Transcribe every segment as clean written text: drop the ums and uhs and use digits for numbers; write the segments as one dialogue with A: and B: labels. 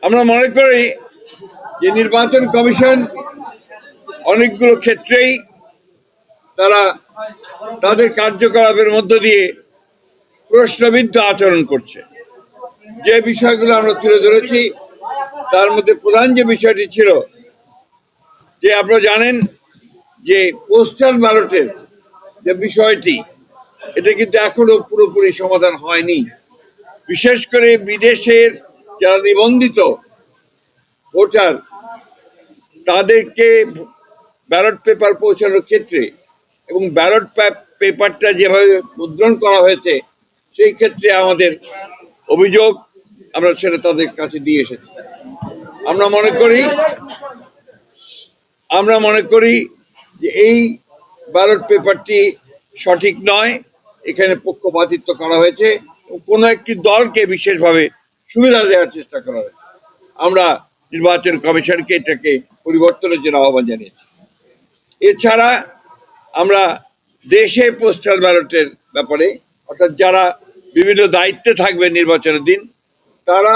A: আমরা মনে করি যে নির্বাচন কমিশন অনেকগুলো ক্ষেত্রেই তারা তাদের কার্যকলাপের মধ্য দিয়ে প্রশ্নবিদ্ধ আচরণ করছে। যে বিষয়গুলো আমরা তুলে ধরেছি তার মধ্যে প্রধান যে বিষয়টি ছিল যে আপনারা জানেন যে পোস্টাল ব্যালটের যে বিষয়টি, এটা কিন্তু এখনো পুরোপুরি সমাধান হয়নি। বিশেষ করে বিদেশের যারা নিবন্ধিত ভোটার তাদেরকে ব্যালট পেপার পৌঁছানোর ক্ষেত্রে এবং ব্যালট পেপারটা যেভাবে মুদ্রণ করা হয়েছে সেই ক্ষেত্রে আমাদের অভিযোগ, আমরা সেটা তাদের কাছে দিয়ে এসেছি। আমরা মনে করি যে এই ব্যালট পেপারটি সঠিক নয়, এখানে পক্ষপাতিত্ব করা হয়েছে, কোনো একটি দলকে বিশেষভাবে সুবিধা দেওয়ার চেষ্টা করা হয়েছে। আমরা নির্বাচন কমিশনকে এটাকে পরিবর্তনের জন্য আহ্বান জানিয়েছি। এছাড়া আমরা দেশে পোস্টাল ব্যালটের ব্যাপারে, অর্থাৎ যারা বিভিন্ন দায়িত্বে থাকবে নির্বাচনের দিন, তারা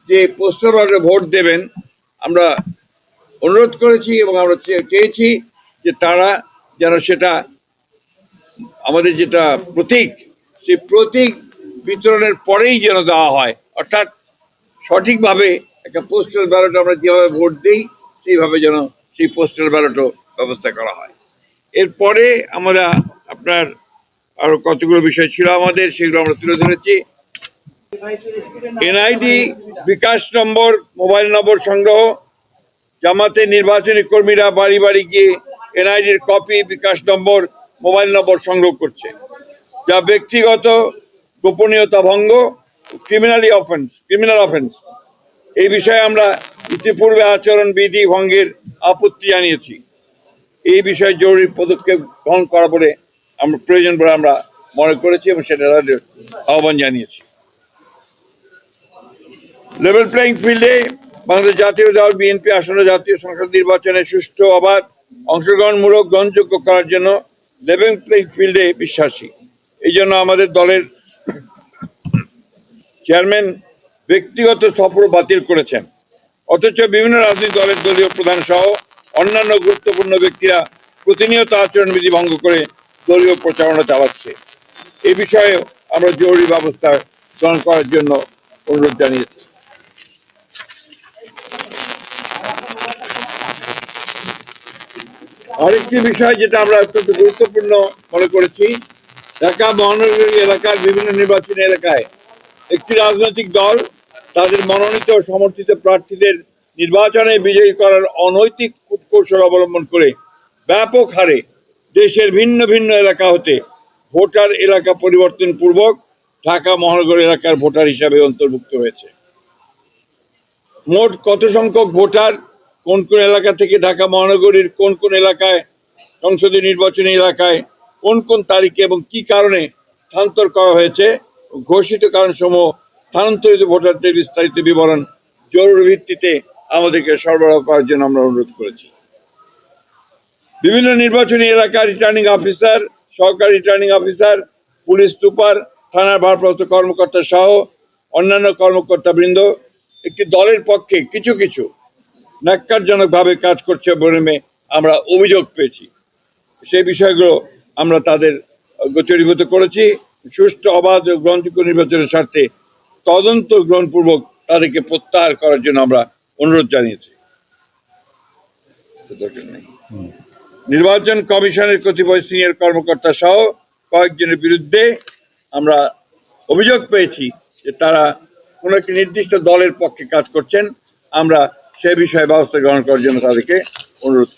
A: যে পোস্টাল ব্যালটে ভোট দেবেন, আমরা অনুরোধ করেছি এবং আমরা চেয়েছি যে তারা যেন সেটা আমাদের যেটা প্রতীক, সেই প্রতীক বিতরণের পরেই যেন দেওয়া হয়, অর্থাৎ সঠিকভাবে একটা পোস্টাল ব্যালট আমরা যেভাবে ভোট দিই সেইভাবে যেন সেই পোস্টাল ব্যালটও ব্যবস্থা করা হয়। এরপরে আমরা আপনার আরো কতগুলো বিষয় ছিল আমাদের, সেগুলো আমরা তুলে ধরেছি। এনআইডি বিকাশ নম্বর, মোবাইল নম্বর সংগ্রহ, জামাতে নির্বাচনী কর্মীরা বাড়ি বাড়ি গিয়ে এনআইডির কপি, বিকাশ নম্বর, মোবাইল নম্বর সংগ্রহ করছে, যা ব্যক্তিগত গোপনীয়তা ভঙ্গ, ক্রিমিনাল অফেন্স। এই বিষয়ে আমরা ইতিপূর্বে আচরণ বিধি ভঙ্গের আপত্তি জানিয়েছি। এই বিষয়ে জরুরি পদক্ষেপ গ্রহণ করা বলে আমরা প্রয়োজন বলে আমরা মনে করেছি এবং সেটা আহ্বান জানিয়েছি। লেভেল প্লেইং ফিল্ডে বাংলাদেশ জাতীয় দল বিএনপি আসন্ন জাতীয় সংসদ নির্বাচনে সুষ্ঠু, অবাধ, অংশগ্রহণমূলক, গ্রহণযোগ্য করার জন্য লেভেল প্লেইং ফিল্ডে বিশ্বাসী। এই জন্য আমাদের দলের চেয়ারম্যান ব্যক্তিগত সফর বাতিল করেছেন, অথচ বিভিন্ন রাজনৈতিক দলের দলীয় প্রধান সহ অন্যান্য গুরুত্বপূর্ণ ব্যক্তিরা প্রতিনিয়ত আচরণবিধি ভঙ্গ করে দলীয় প্রচারণা চালাচ্ছে। এই বিষয়ে আমরা জরুরি ব্যবস্থা গ্রহণ করার জন্য অনুরোধ জানিয়েছি। আরেকটি বিষয় যেটা আমরা অত্যন্ত গুরুত্বপূর্ণ মনে করেছি, ঢাকা মহানগরী এলাকার বিভিন্ন নির্বাচনী এলাকায় একটি রাজনৈতিক দল তাদের মনোনীত ও সমর্থিত প্রার্থীদের নির্বাচনে বিজয়ী করার অনৈতিক কূটকৌশল অবলম্বন করে ব্যাপক হারে দেশের ভিন্ন ভিন্ন এলাকা হতে ভোটার এলাকা পরিবর্তন পূর্বক ঢাকা মহানগর এলাকার ভোটার হিসাবে অন্তর্ভুক্ত হয়েছে। মোট কত সংখ্যক ভোটার কোন কোন এলাকা থেকে ঢাকা মহানগরীর কোন কোন এলাকায় সংসদীয় নির্বাচনী এলাকায় কোন কোন তারিখে এবং কি কারণে স্থানান্তর করা হয়েছে, ঘোষিত কারণসমূহ স্থানান্তরিত ভোটারদের বিস্তারিত বিবরণ জরুরি ভিত্তিতে আমাদেরকে সরবরাহ করার জন্য আমরা অনুরোধ করেছি। বিভিন্ন নির্বাচনী এলাকার রিটার্নিং অফিসার, সহকারী রিটার্নিং অফিসার, পুলিশ সুপার, থানার ভারপ্রাপ্ত কর্মকর্তা সহ অন্যান্য কর্মকর্তা বৃন্দ একটি দলের পক্ষে কিছু কিছু ন্যাক্কারজনকভাবে কাজ করছে বলে আমরা অভিযোগ পেয়েছি। সেই বিষয়গুলো আমরা তাদের গোচরীভূত করেছি। সুষ্ঠু, অবাধ ও গ্রহণযোগ্য নির্বাচনের স্বার্থে তদন্ত গ্রহণপূর্বক তাদেরকে প্রত্যাহার করার জন্য আমরা অনুরোধ জানিয়েছি। নির্বাচন কমিশনের কতিপয় সিনিয়র কর্মকর্তা সহ কয়েকজনের বিরুদ্ধে আমরা অভিযোগ পেয়েছি যে তারা কোনো একটি নির্দিষ্ট দলের পক্ষে কাজ করছেন। আমরা সে বিষয়ে ব্যবস্থা গ্রহণ করার জন্য তাদেরকে অনুরোধ